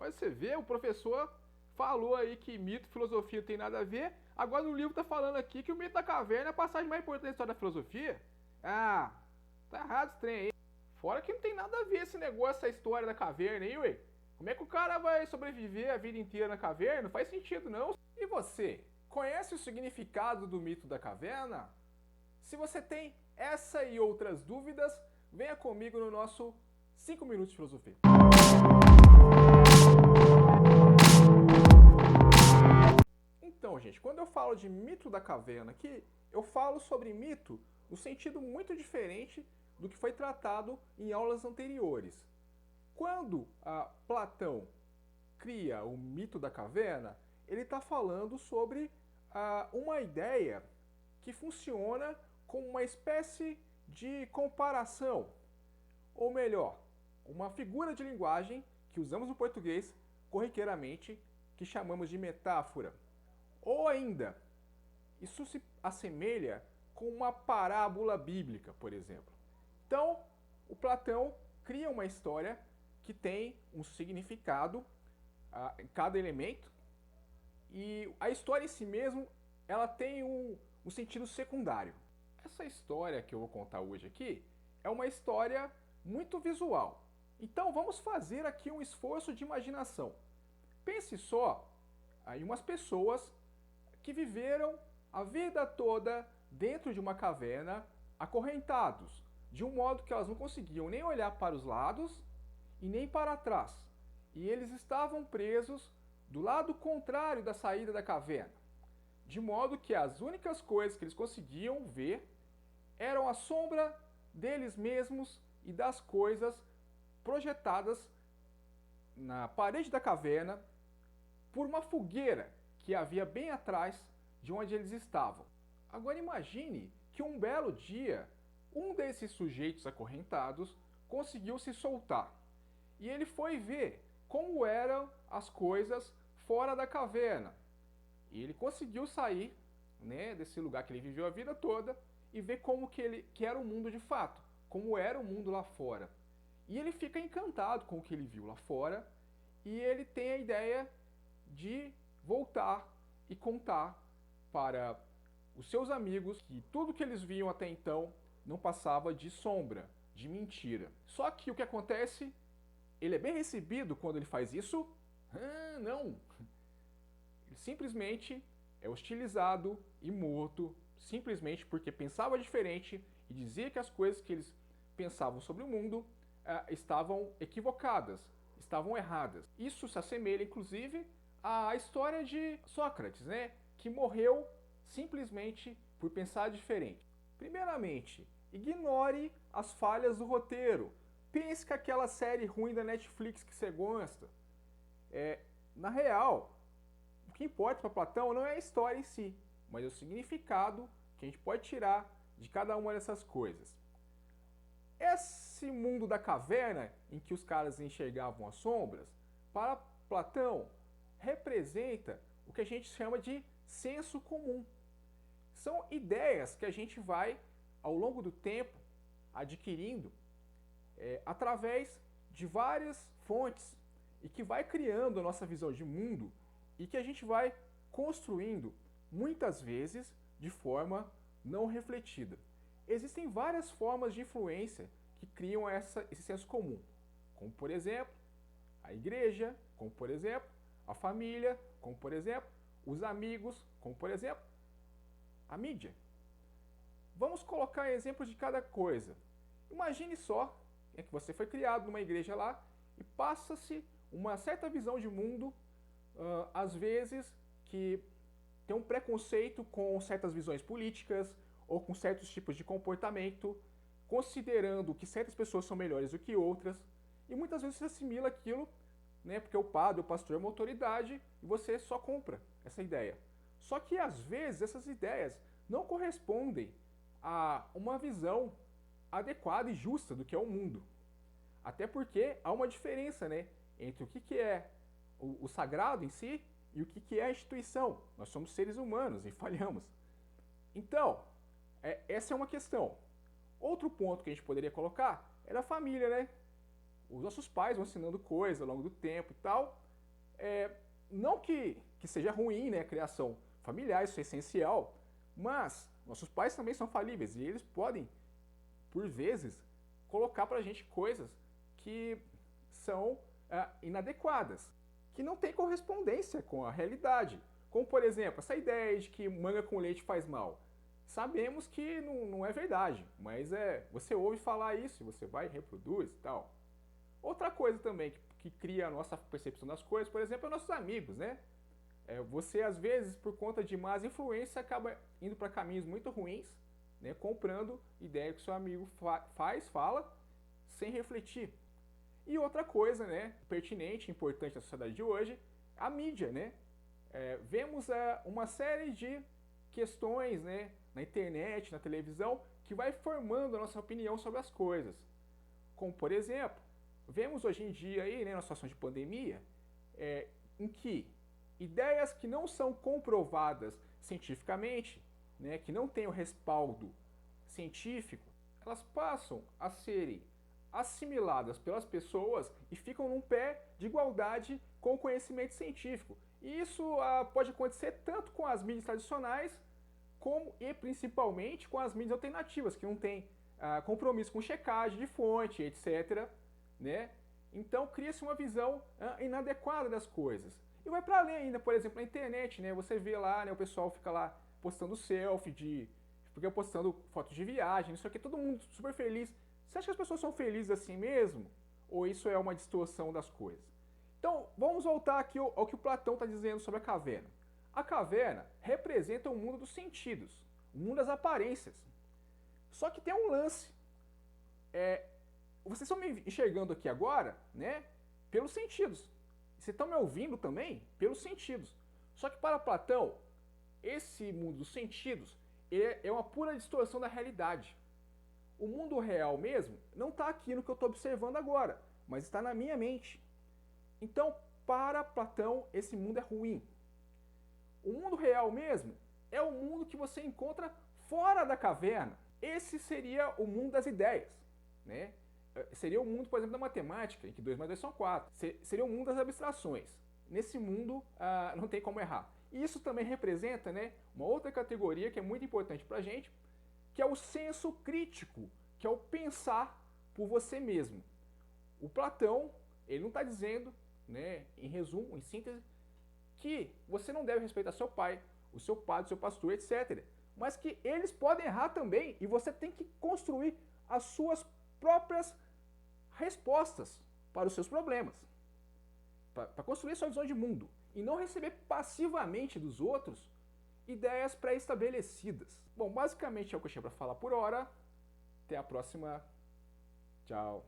Mas você vê, o professor falou aí que mito e filosofia não tem nada a ver, agora no livro tá falando aqui que o mito da caverna é a passagem mais importante da história da filosofia. Ah, tá errado esse trem aí. Fora que não tem nada a ver esse negócio, essa história da caverna aí, ué. Como é que o cara vai sobreviver a vida inteira na caverna? Não faz sentido, não. E você, conhece o significado do mito da caverna? Se você tem essa e outras dúvidas, venha comigo no nosso 5 Minutos de Filosofia. Então, gente, quando eu falo de mito da caverna aqui, eu falo sobre mito no sentido muito diferente do que foi tratado em aulas anteriores. Quando Platão cria o mito da caverna, ele está falando sobre uma ideia que funciona como uma espécie de comparação, ou melhor, uma figura de linguagem que usamos no português corriqueiramente, que chamamos de metáfora. Ou ainda, isso se assemelha com uma parábola bíblica, por exemplo. Então, o Platão cria uma história que tem um significado em cada elemento, e a história em si mesmo ela tem um sentido secundário. Essa história que eu vou contar hoje aqui é uma história muito visual. Então vamos fazer aqui um esforço de imaginação. Pense só em umas pessoas que viveram a vida toda dentro de uma caverna, acorrentados, de um modo que elas não conseguiam nem olhar para os lados e nem para trás. E eles estavam presos do lado contrário da saída da caverna, de modo que as únicas coisas que eles conseguiam ver eram a sombra deles mesmos e das coisas projetadas na parede da caverna por uma fogueira que havia bem atrás de onde eles estavam. Agora imagine que um belo dia, um desses sujeitos acorrentados conseguiu se soltar. E ele foi ver como eram as coisas fora da caverna. E ele conseguiu sair, né, desse lugar que ele viveu a vida toda e ver como que era o mundo de fato, como era o mundo lá fora. E ele fica encantado com o que ele viu lá fora e ele tem a ideia de voltar e contar para os seus amigos que tudo que eles viam até então não passava de sombra, de mentira. Só que o que acontece? Ele é bem recebido quando ele faz isso? Não! Ele simplesmente é hostilizado e morto, simplesmente porque pensava diferente e dizia que as coisas que eles pensavam sobre o mundo estavam equivocadas, estavam erradas. Isso se assemelha, inclusive, à história de Sócrates, né? Que morreu simplesmente por pensar diferente. Primeiramente, ignore as falhas do roteiro. Pense que aquela série ruim da Netflix que você gosta. Na real, o que importa para Platão não é a história em si, mas é o significado que a gente pode tirar de cada uma dessas coisas. Esse mundo da caverna, em que os caras enxergavam as sombras, para Platão, representa o que a gente chama de senso comum. São ideias que a gente vai, ao longo do tempo, adquirindo através de várias fontes e que vai criando a nossa visão de mundo e que a gente vai construindo, muitas vezes, de forma não refletida. Existem várias formas de influência que criam esse senso comum, como, por exemplo, a igreja, como, por exemplo, a família, como, por exemplo, os amigos, como, por exemplo, a mídia. Vamos colocar exemplos de cada coisa. Imagine só que você foi criado numa igreja lá e passa-se uma certa visão de mundo, às vezes, que tem um preconceito com certas visões políticas ou com certos tipos de comportamento, considerando que certas pessoas são melhores do que outras, e muitas vezes você assimila aquilo, né, porque o padre, o pastor é uma autoridade, e você só compra essa ideia. Só que, às vezes, essas ideias não correspondem a uma visão adequada e justa do que é o mundo. Até porque há uma diferença, né, entre o que é o sagrado em si e o que é a instituição. Nós somos seres humanos e falhamos. Então, essa é uma questão. Outro ponto que a gente poderia colocar era a família, né? Os nossos pais vão ensinando coisas ao longo do tempo e tal, Não que seja ruim, né, a criação familiar, isso é essencial, mas nossos pais também são falíveis e eles podem, por vezes, colocar pra gente coisas que são inadequadas, que não têm correspondência com a realidade. Como, por exemplo, essa ideia de que manga com leite faz mal. Sabemos que não é verdade, mas você ouve falar isso e você vai e reproduz e tal. Outra coisa também que cria a nossa percepção das coisas, por exemplo, é nossos amigos, né? Você, às vezes, por conta de más influências, acaba indo para caminhos muito ruins, né? Comprando ideia que seu amigo fala, sem refletir. E outra coisa, né, pertinente, importante na sociedade de hoje, a mídia, né? Vemos uma série de questões, né, na internet, na televisão, que vai formando a nossa opinião sobre as coisas. Como, por exemplo, vemos hoje em dia, aí, né, na situação de pandemia, em que ideias que não são comprovadas cientificamente, né, que não têm o respaldo científico, elas passam a serem assimiladas pelas pessoas e ficam num pé de igualdade com o conhecimento científico. E isso pode acontecer tanto com as mídias tradicionais, como e principalmente com as mídias alternativas, que não têm compromisso com checagem de fonte, etc. Né? Então cria-se uma visão inadequada das coisas. E vai para além ainda, por exemplo, na internet, né? Você vê lá, né, o pessoal fica lá postando selfie, fica postando fotos de viagem, não sei o que, todo mundo super feliz. Você acha que as pessoas são felizes assim mesmo? Ou isso é uma distorção das coisas? Então, vamos voltar aqui ao que o Platão está dizendo sobre a caverna. A caverna representa o mundo dos sentidos, o mundo das aparências. Só que tem um lance. Vocês estão me enxergando aqui agora, né, pelos sentidos. Vocês estão me ouvindo também pelos sentidos. Só que para Platão, esse mundo dos sentidos é uma pura distorção da realidade. O mundo real mesmo não está aqui no que eu estou observando agora, mas está na minha mente. Então, para Platão, esse mundo é ruim. O mundo real mesmo é o mundo que você encontra fora da caverna. Esse seria o mundo das ideias, né? Seria o mundo, por exemplo, da matemática, em que 2 mais 2 são 4. Seria o mundo das abstrações. Nesse mundo, não tem como errar. E isso também representa, né, uma outra categoria que é muito importante para a gente, que é o senso crítico, que é o pensar por você mesmo. O Platão, ele não está dizendo, né, em resumo, em síntese, que você não deve respeitar seu pai, o seu padre, o seu pastor, etc. Mas que eles podem errar também e você tem que construir as suas próprias respostas para os seus problemas. Para construir sua visão de mundo. E não receber passivamente dos outros ideias pré-estabelecidas. Bom, basicamente é o que eu tinha para falar por hora. Até a próxima. Tchau.